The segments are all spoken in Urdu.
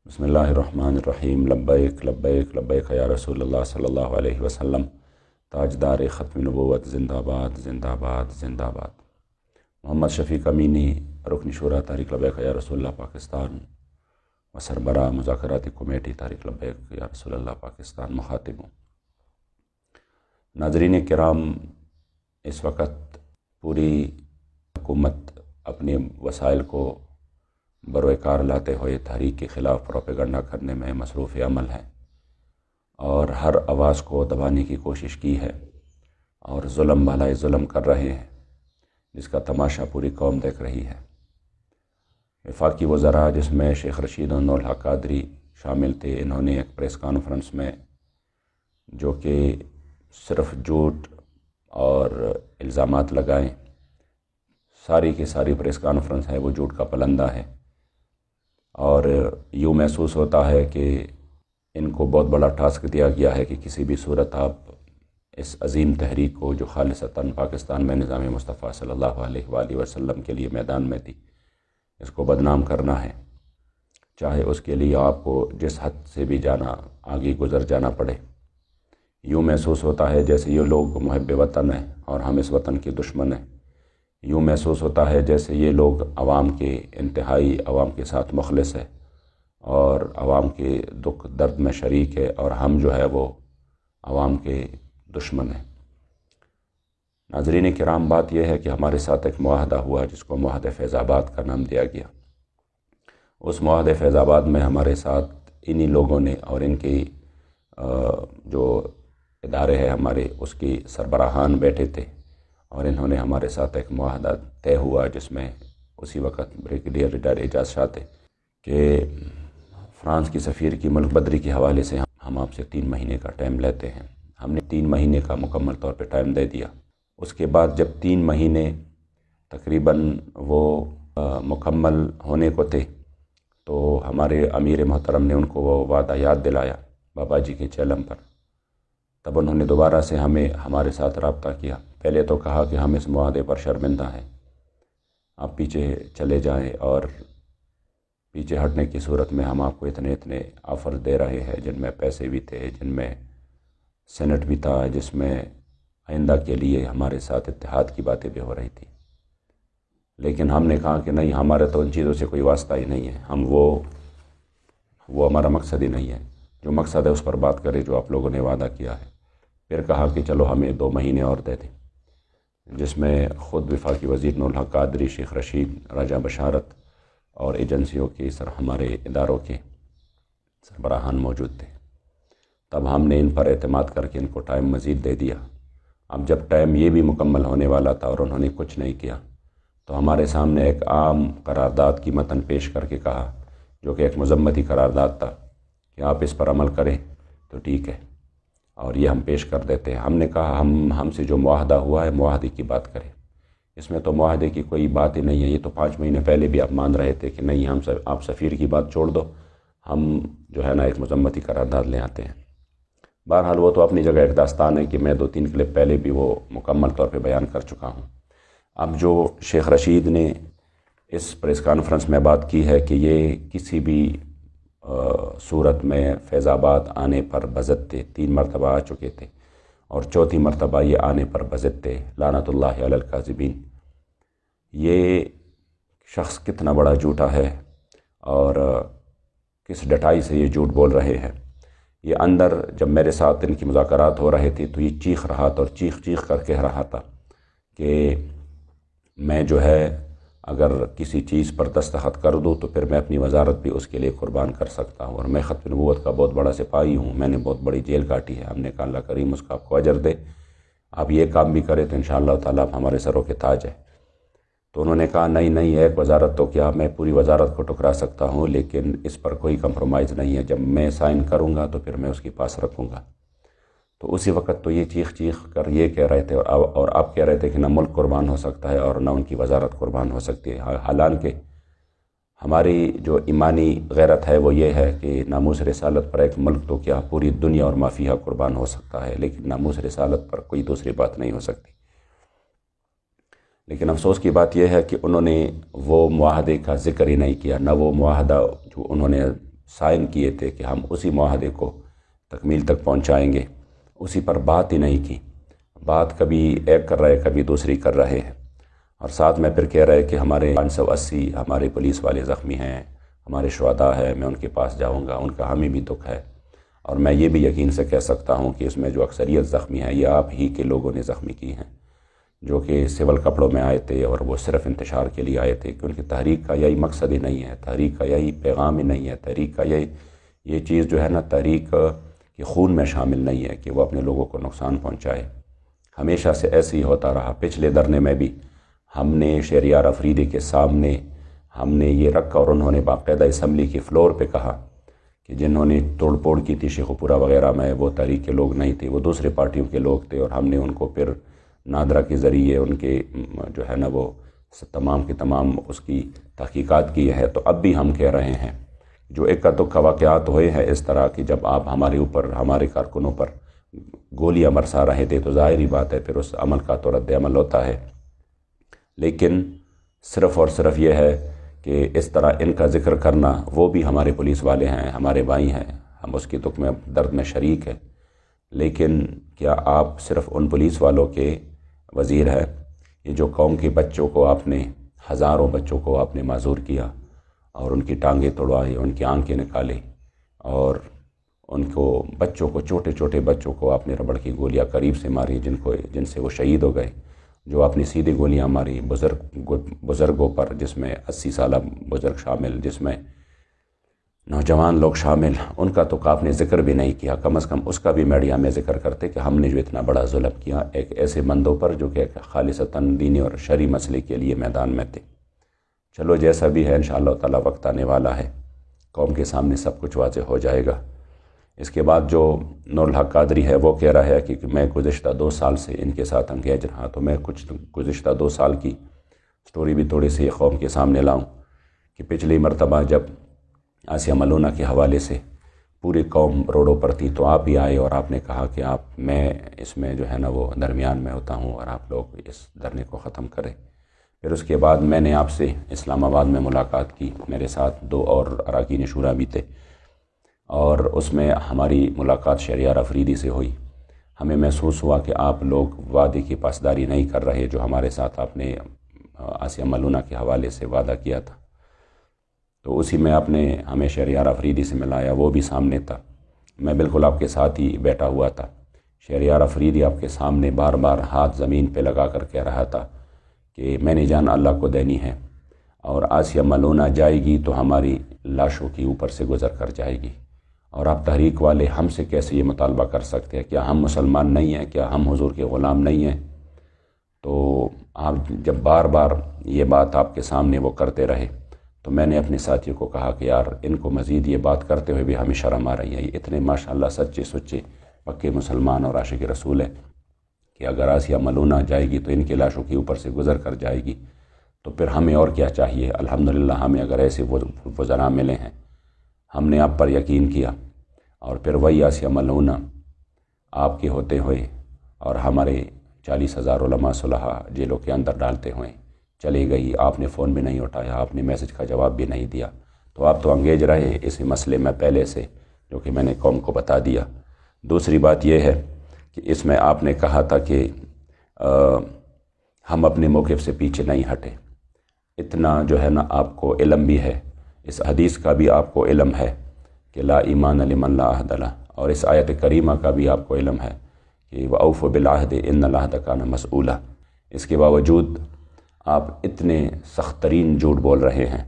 بسم اللہ الرحمن الرحیم لبیک لبیک لبیک یا رسول اللہ صلی اللہ علیہ وسلم۔ تاجدار ختم نبوت زندہ باد زندہ باد زندہ باد۔ محمد شفیق امینی، رکن شورا تحریک لبیک یا رسول اللہ پاکستان و سربراہ مذاکراتی کمیٹی تحریک لبیک یا رسول اللہ پاکستان، مخاطب ہوں۔ ناظرین کرام، اس وقت پوری حکومت اپنے وسائل کو بروئے کار لاتے ہوئے تحریک کے خلاف پروپیگنڈا کرنے میں مصروف عمل ہے اور ہر آواز کو دبانے کی کوشش کی ہے اور ظلم بالائے ظلم کر رہے ہیں، جس کا تماشا پوری قوم دیکھ رہی ہے۔ وفاقی وزراء، جس میں شیخ رشید و نور الحق قادری شامل تھے، انہوں نے ایک پریس کانفرنس میں، جو کہ صرف جھوٹ اور الزامات لگائیں، ساری کی ساری پریس کانفرنس ہے وہ جھوٹ کا پلندہ ہے، اور یوں محسوس ہوتا ہے کہ ان کو بہت بڑا ٹاسک دیا گیا ہے کہ کسی بھی صورت آپ اس عظیم تحریک کو، جو خالصتاً پاکستان میں نظام مصطفیٰ صلی اللہ علیہ وآلہ وسلم کے لیے میدان میں تھی، اس کو بدنام کرنا ہے، چاہے اس کے لیے آپ کو جس حد سے بھی آگے گزر جانا پڑے۔ یوں محسوس ہوتا ہے جیسے یہ لوگ محب وطن ہیں اور ہم اس وطن کے دشمن ہیں۔ یوں محسوس ہوتا ہے جیسے یہ لوگ عوام کے انتہائی عوام کے ساتھ مخلص ہے اور عوام کے دکھ درد میں شریک ہے، اور ہم جو ہے وہ عوام کے دشمن ہیں۔ ناظرین کرام، بات یہ ہے کہ ہمارے ساتھ ایک معاہدہ ہوا جس کو معاہدہ فیض آباد کا نام دیا گیا۔ اس معاہدہ فیض آباد میں ہمارے ساتھ انہی لوگوں نے اور ان کی جو ادارے ہیں ہمارے، اس کی سربراہان بیٹھے تھے، اور انہوں نے ہمارے ساتھ ایک معاہدہ طے ہوا، جس میں اسی وقت بریگیڈیئر ریٹائر اعجاز شاہ تھے کہ فرانس کی سفیر کی ملک بدری کے حوالے سے ہم آپ سے 3 مہینے کا ٹائم لیتے ہیں۔ ہم نے 3 مہینے کا مکمل طور پہ ٹائم دے دیا۔ اس کے بعد جب 3 مہینے تقریباً وہ مکمل ہونے کو تھے، تو ہمارے امیر محترم نے ان کو وہ وعدہ یاد دلایا بابا جی کے چیلم پر۔ تب انہوں نے دوبارہ سے ہمارے ساتھ رابطہ کیا۔ پہلے تو کہا کہ ہم اس معاہدے پر شرمندہ ہیں، آپ پیچھے چلے جائیں، اور پیچھے ہٹنے کی صورت میں ہم آپ کو اتنے آفر دے رہے ہیں، جن میں پیسے بھی تھے، جن میں سینٹ بھی تھا، جس میں آئندہ کے لیے ہمارے ساتھ اتحاد کی باتیں بھی ہو رہی تھی۔ لیکن ہم نے کہا کہ نہیں، ہمارے تو ان چیزوں سے کوئی واسطہ ہی نہیں ہے، ہم وہ ہمارا مقصد ہی نہیں ہے۔ جو مقصد ہے اس پر بات کرے جو آپ لوگوں نے وعدہ کیا ہے۔ پھر کہا کہ چلو ہمیں 2 مہینے اور دے دیں، جس میں خود وفاقی وزیر نور الحق قادری، شیخ رشید، راجہ بشارت اور ایجنسیوں کی ہمارے اداروں کے سربراہان موجود تھے۔ تب ہم نے ان پر اعتماد کر کے ان کو ٹائم مزید دے دیا۔ اب جب ٹائم یہ بھی مکمل ہونے والا تھا اور انہوں نے کچھ نہیں کیا، تو ہمارے سامنے ایک عام قرارداد کی متن پیش کر کے کہا، جو کہ ایک مذمتی قرارداد تھا، کہ آپ اس پر عمل کریں تو ٹھیک ہے، اور یہ ہم پیش کر دیتے ہیں۔ ہم نے کہا ہم سے جو معاہدہ ہوا ہے، معاہدے کی بات کریں، اس میں تو معاہدے کی کوئی بات ہی نہیں ہے۔ یہ تو 5 مہینے پہلے بھی آپ مان رہے تھے کہ نہیں، آپ سفیر کی بات چھوڑ دو، ہم جو ہے نا ایک مذمتی قرارداد لے آتے ہیں۔ بہرحال وہ تو اپنی جگہ ایک داستان ہے کہ میں 2-3 کلپ پہلے بھی وہ مکمل طور پہ بیان کر چکا ہوں۔ اب جو شیخ رشید نے اس پریس کانفرنس میں بات کی ہے کہ یہ کسی بھی صورت میں فیض آباد آنے پر بضد تھے، 3 مرتبہ آ چکے تھے، اور 4تھی مرتبہ یہ آنے پر بضد تھے، لعنت اللہ علی الکاذبین۔ یہ شخص کتنا بڑا جھوٹا ہے اور کس ڈٹائی سے یہ جھوٹ بول رہے ہیں۔ یہ اندر جب میرے ساتھ ان کی مذاکرات ہو رہے تھے، تو یہ چیخ رہا تھا اور چیخ کر کہہ رہا تھا کہ میں جو ہے اگر کسی چیز پر دستخط کر دوں تو پھر میں اپنی وزارت بھی اس کے لیے قربان کر سکتا ہوں، اور میں ختم نبوت کا بہت بڑا سپاہی ہوں، میں نے بہت بڑی جیل کاٹی ہے۔ ہم نے کہا اللہ کریم اس کا آپ کو اجر دے، آپ یہ کام بھی کریں تو انشاءاللہ تعالیٰ آپ ہمارے سروں کے تاج ہے۔ تو انہوں نے کہا نہیں، ایک وزارت تو کیا، میں پوری وزارت کو ٹکرا سکتا ہوں، لیکن اس پر کوئی کمپرومائز نہیں ہے، جب میں سائن کروں گا تو پھر میں اس کے پاس رکھوں گا۔ تو اسی وقت تو یہ چیخ کر یہ کہہ رہے تھے، اور آپ کہہ رہے تھے کہ نہ ملک قربان ہو سکتا ہے اور نہ ان کی وزارت قربان ہو سکتی ہے۔ حالانکہ ہماری جو ایمانی غیرت ہے وہ یہ ہے کہ ناموس رسالت پر ایک ملک تو کیا، پوری دنیا اور ما فیہا قربان ہو سکتا ہے، لیکن ناموس رسالت پر کوئی دوسری بات نہیں ہو سکتی۔ لیکن افسوس کی بات یہ ہے کہ انہوں نے وہ معاہدے کا ذکر ہی نہیں کیا، نہ وہ معاہدہ جو انہوں نے سائن کیے تھے کہ ہم اسی معاہدے کو تکمیل تک پہنچائیں گے، اسی پر بات ہی نہیں کی۔ بات کبھی ایک کر رہے کبھی دوسری کر رہے ہیں، اور ساتھ میں پھر کہہ رہے کہ ہمارے 580 ہمارے پولیس والے زخمی ہیں، ہمارے شہداء ہیں، میں ان کے پاس جاؤں گا، ان کا ہمیں بھی دکھ ہے۔ اور میں یہ بھی یقین سے کہہ سکتا ہوں کہ اس میں جو اکثریت زخمی ہیں یہ آپ ہی کے لوگوں نے زخمی کی ہیں، جو کہ سول کپڑوں میں آئے تھے اور وہ صرف انتشار کے لیے آئے تھے، کیونکہ تحریک کا یہی مقصد ہی نہیں ہے، تحریک کا یہی پیغام ہی نہیں ہے، تحریک کا یہ چیز جو ہے نا، تحریک کے خون میں شامل نہیں ہے کہ وہ اپنے لوگوں کو نقصان پہنچائے۔ ہمیشہ سے ایسے ہی ہوتا رہا۔ پچھلے دھرنے میں بھی ہم نے شہریار افریدی کے سامنے ہم نے یہ رکھا، اور انہوں نے باقاعدہ اسمبلی کی فلور پہ کہا کہ جنہوں نے توڑ پھوڑ کی تھی شیخو پورہ وغیرہ میں، وہ تحریک کے لوگ نہیں تھے، وہ دوسرے پارٹیوں کے لوگ تھے، اور ہم نے ان کو پھر نادرا کے ذریعے ان کے جو ہے نا وہ تمام کے تمام اس کی تحقیقات کی ہے۔ تو اب بھی ہم کہہ رہے ہیں، جو اکا دکا واقعات ہوئے ہیں اس طرح کہ جب آپ ہمارے اوپر، ہمارے کارکنوں پر گولیاں برسا رہے تھے، تو ظاہری بات ہے پھر اس عمل کا تو رد عمل ہوتا ہے، لیکن صرف اور صرف یہ ہے کہ اس طرح ان کا ذکر کرنا، وہ بھی ہمارے پولیس والے ہیں، ہمارے بھائی ہیں، ہم اس کی دکھ میں درد میں شریک ہیں، لیکن کیا آپ صرف ان پولیس والوں کے وزیر ہیں؟ یہ جو قوم کے بچوں کو آپ نے، ہزاروں بچوں کو آپ نے معذور کیا اور ان کی ٹانگیں توڑوائی، ان کی آنکھیں نکالے، اور ان کو بچوں کو، چھوٹے چھوٹے بچوں کو آپ نے ربڑ کی گولیاں قریب سے ماری، جن سے وہ شہید ہو گئے، جو آپ نے سیدھی گولیاں ماری بزرگوں پر، جس میں 80 سالہ بزرگ شامل، جس میں نوجوان لوگ شامل، ان کا تو آپ نے ذکر بھی نہیں کیا۔ کم از کم اس کا بھی میڈیا میں ذکر کرتے کہ ہم نے جو اتنا بڑا ظلم کیا ایک ایسے بندوں پر جو کہ خالصتاً دینی اور شرعی مسئلے کے لیے میدان میں تھے۔ چلو جیسا بھی ہے، انشاءاللہ تعالی وقت آنے والا ہے، قوم کے سامنے سب کچھ واضح ہو جائے گا۔ اس کے بعد جو نور الحق قادری ہے وہ کہہ رہا ہے کہ میں گزشتہ 2 سال سے ان کے ساتھ انگیج رہا، تو میں کچھ گزشتہ 2 سال کی سٹوری بھی تھوڑی سی قوم کے سامنے لاؤں کہ پچھلی مرتبہ جب آسیہ ملونہ کے حوالے سے پوری قوم روڈوں پر تھی، تو آپ ہی آئے اور آپ نے کہا کہ میں اس میں جو ہے نا وہ درمیان میں ہوتا ہوں اور آپ لوگ اس دھرنے کو ختم کریں۔ پھر اس کے بعد میں نے آپ سے اسلام آباد میں ملاقات کی، میرے ساتھ 2 اور اراکین شورا بھی تھے، اور اس میں ہماری ملاقات شہریار افریدی سے ہوئی۔ ہمیں محسوس ہوا کہ آپ لوگ وعدے کی پاسداری نہیں کر رہے، جو ہمارے ساتھ آپ نے آسیہ ملونہ کے حوالے سے وعدہ کیا تھا۔ تو اسی میں آپ نے ہمیں شہریار افریدی سے ملایا، وہ بھی سامنے تھا، میں بالکل آپ کے ساتھ ہی بیٹھا ہوا تھا۔ شہریار افریدی آپ کے سامنے بار بار ہاتھ زمین پہ لگا کر کہہ رہا تھا کہ میں نے جان اللہ کو دینی ہے، اور آسیہ ملونہ جائے گی تو ہماری لاشوں کی اوپر سے گزر کر جائے گی، اور آپ تحریک والے ہم سے کیسے یہ مطالبہ کر سکتے ہیں؟ کیا ہم مسلمان نہیں ہیں؟ کیا ہم حضور کے غلام نہیں ہیں؟ تو آپ جب بار بار یہ بات آپ کے سامنے وہ کرتے رہے، تو میں نے اپنے ساتھیوں کو کہا کہ یار ان کو مزید یہ بات کرتے ہوئے بھی ہمیں شرم آ رہی ہے، یہ اتنے ماشاءاللہ سچے سچے پکے مسلمان اور عاشق رسول ہیں کہ اگر آسیہ ملونہ جائے گی تو ان کی لاشوں کے اوپر سے گزر کر جائے گی، تو پھر ہمیں اور کیا چاہیے؟ الحمدللہ ہمیں اگر ایسے وزراء ملے ہیں، ہم نے آپ پر یقین کیا، اور پھر وہی آسیہ ملونہ آپ کے ہوتے ہوئے اور ہمارے 40,000 علماء صلحاء جیلوں کے اندر ڈالتے ہوئے چلے گئی۔ آپ نے فون بھی نہیں اٹھایا، آپ نے میسج کا جواب بھی نہیں دیا، تو آپ تو انگیج رہے اسی مسئلے میں پہلے سے، جو کہ میں نے قوم کو بتا دیا۔ دوسری بات یہ ہے کہ اس میں آپ نے کہا تھا کہ ہم اپنے موقف سے پیچھے نہیں ہٹے۔ اتنا جو ہے نا آپ کو علم بھی ہے، اس حدیث کا بھی آپ کو علم ہے کہ لا ایمان لمن لا عہد لہ، اور اس آیت کریمہ کا بھی آپ کو علم ہے کہ وَأَوْفُوا بِالْعَهْدِ إِنَّ الْعَهْدَ كَانَ مَسْئُولًا۔ اس کے باوجود آپ اتنے سخت ترین جھوٹ بول رہے ہیں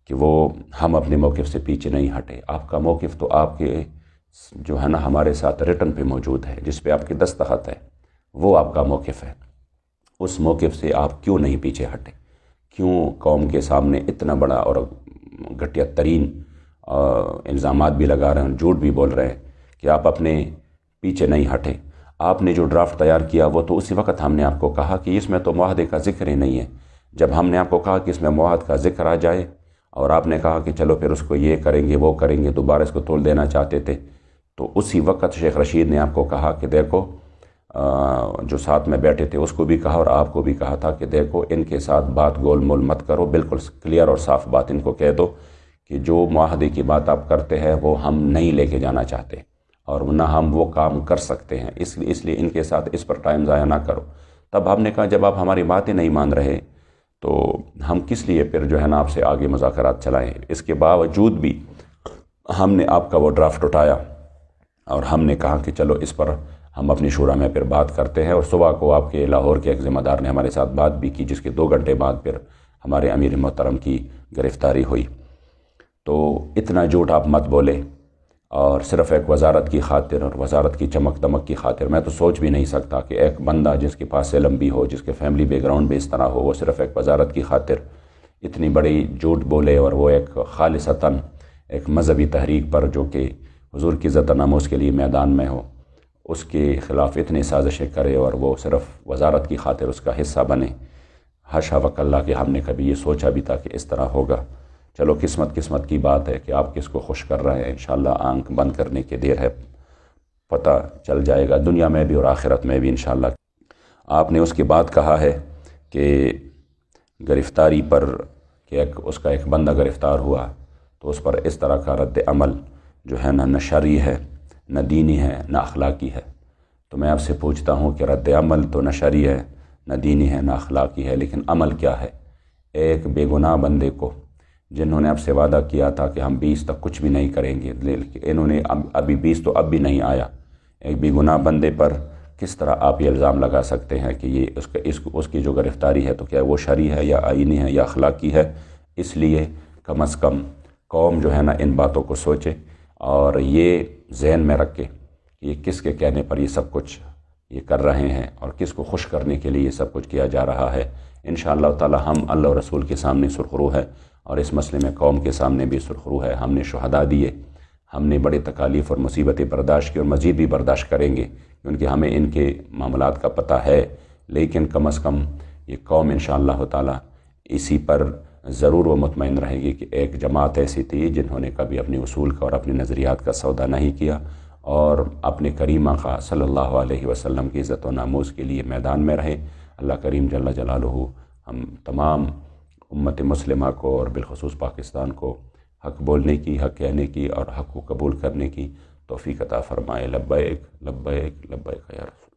کہ وہ ہم اپنے موقف سے پیچھے نہیں ہٹے۔ آپ کا موقف تو آپ کے جو ہے نا ہمارے ساتھ ریٹن پہ موجود ہے، جس پہ آپ کی دستخط ہے، وہ آپ کا موقف ہے۔ اس موقف سے آپ کیوں نہیں پیچھے ہٹے؟ کیوں قوم کے سامنے اتنا بڑا اور گھٹیا ترین الزامات بھی لگا رہے ہیں، جھوٹ بھی بول رہے ہیں کہ آپ اپنے پیچھے نہیں ہٹے؟ آپ نے جو ڈرافٹ تیار کیا وہ تو اسی وقت ہم نے آپ کو کہا کہ اس میں تو معاہدے کا ذکر ہی نہیں ہے۔ جب ہم نے آپ کو کہا کہ اس میں معاہدے کا ذکر آ جائے، اور آپ نے کہا کہ چلو پھر اس کو یہ کریں گے وہ کریں گے، دوبارہ اس کو تول دینا چاہتے تھے، تو اسی وقت شیخ رشید نے آپ کو کہا کہ دیکھو، جو ساتھ میں بیٹھے تھے اس کو بھی کہا اور آپ کو بھی کہا تھا کہ دیکھو ان کے ساتھ بات گول مول مت کرو، بالکل کلیئر اور صاف بات ان کو کہہ دو کہ جو معاہدے کی بات آپ کرتے ہیں وہ ہم نہیں لے کے جانا چاہتے اور نہ ہم وہ کام کر سکتے ہیں، اس لیے ان کے ساتھ اس پر ٹائم ضائع نہ کرو۔ تب ہم نے کہا جب آپ ہماری باتیں نہیں مان رہے تو ہم کس لیے پھر جو ہے نا آپ سے آگے مذاکرات چلائیں۔ اس کے باوجود بھی ہم نے آپ کا وہ ڈرافٹ اٹھایا اور ہم نے کہا کہ چلو اس پر ہم اپنی شورا میں پھر بات کرتے ہیں، اور صبح کو آپ کے لاہور کے ایک ذمہ دار نے ہمارے ساتھ بات بھی کی، جس کے 2 گھنٹے بعد پھر ہمارے امیر محترم کی گرفتاری ہوئی۔ تو اتنا جھوٹ آپ مت بولے، اور صرف ایک وزارت کی خاطر اور وزارت کی چمک دمک کی خاطر میں تو سوچ بھی نہیں سکتا کہ ایک بندہ جس کے پاس علم بھی ہو، جس کے فیملی بیک گراؤنڈ بھی اس طرح ہو، وہ صرف ایک وزارت کی خاطر اتنی بڑی جھوٹ بولے، اور وہ ایک خالصتاً ایک مذہبی تحریک پر جو کہ حضور کی عزت و ناموس کے لیے میدان میں ہو، اس کے خلاف اتنی سازشیں کرے اور وہ صرف وزارت کی خاطر اس کا حصہ بنے۔ حاشا وکلا کہ ہم نے کبھی یہ سوچا بھی تھا کہ اس طرح ہوگا۔ چلو قسمت کی بات ہے کہ آپ کس کو خوش کر رہے ہیں، انشاءاللہ آنکھ بند کرنے کی دیر ہے، پتہ چل جائے گا دنیا میں بھی اور آخرت میں بھی انشاءاللہ۔ آپ نے اس کے بعد کہا ہے کہ گرفتاری پر کہ اس کا ایک بندہ گرفتار ہوا تو اس پر اس طرح کا رد عمل جو ہے نہ شرعی ہے، نہ دینی ہے، نہ اخلاقی ہے۔ تو میں آپ سے پوچھتا ہوں کہ رد عمل تو نہ شرعی ہے، نہ دینی ہے، نہ اخلاقی ہے، لیکن عمل کیا ہے؟ ایک بے گناہ بندے کو جنہوں نے آپ سے وعدہ کیا تھا کہ ہم 20 تک کچھ بھی نہیں کریں گے، لیکن انہوں نے ابھی 20 تو اب بھی نہیں آیا، ایک بے گناہ بندے پر کس طرح آپ یہ الزام لگا سکتے ہیں کہ یہ اس کی جو گرفتاری ہے تو کیا وہ شرعی ہے یا آئینی ہے یا اخلاقی ہے؟ اس لیے کم از کم قوم جو ہے نا ان باتوں کو سوچے اور یہ ذہن میں رکھے کہ یہ کس کے کہنے پر یہ سب کچھ یہ کر رہے ہیں اور کس کو خوش کرنے کے لیے یہ سب کچھ کیا جا رہا ہے۔ انشاءاللہ تعالی ہم اللہ و رسول کے سامنے سرخرو ہے، اور اس مسئلے میں قوم کے سامنے بھی سرخرو ہے۔ ہم نے شہداء دیے، ہم نے بڑے تکالیف اور مصیبتیں برداشت کی اور مزید بھی برداشت کریں گے، کیونکہ ہمیں ان کے معاملات کا پتہ ہے، لیکن کم از کم یہ قوم انشاءاللہ تعالی اسی پر ضرور وہ مطمئن رہے گی کہ ایک جماعت ایسی تھی جنہوں نے کبھی اپنے اصول کا اور اپنے نظریات کا سودا نہیں کیا، اور اپنے کریمہ کا صلی اللہ علیہ وسلم کی عزت و ناموس کے لیے میدان میں رہے۔ اللہ کریم جل جلالہ ہم تمام امت مسلمہ کو اور بالخصوص پاکستان کو حق بولنے کی، حق کہنے کی اور حق کو قبول کرنے کی توفیق عطا فرمائے۔ لبیک لبیک لبیک یا رسول۔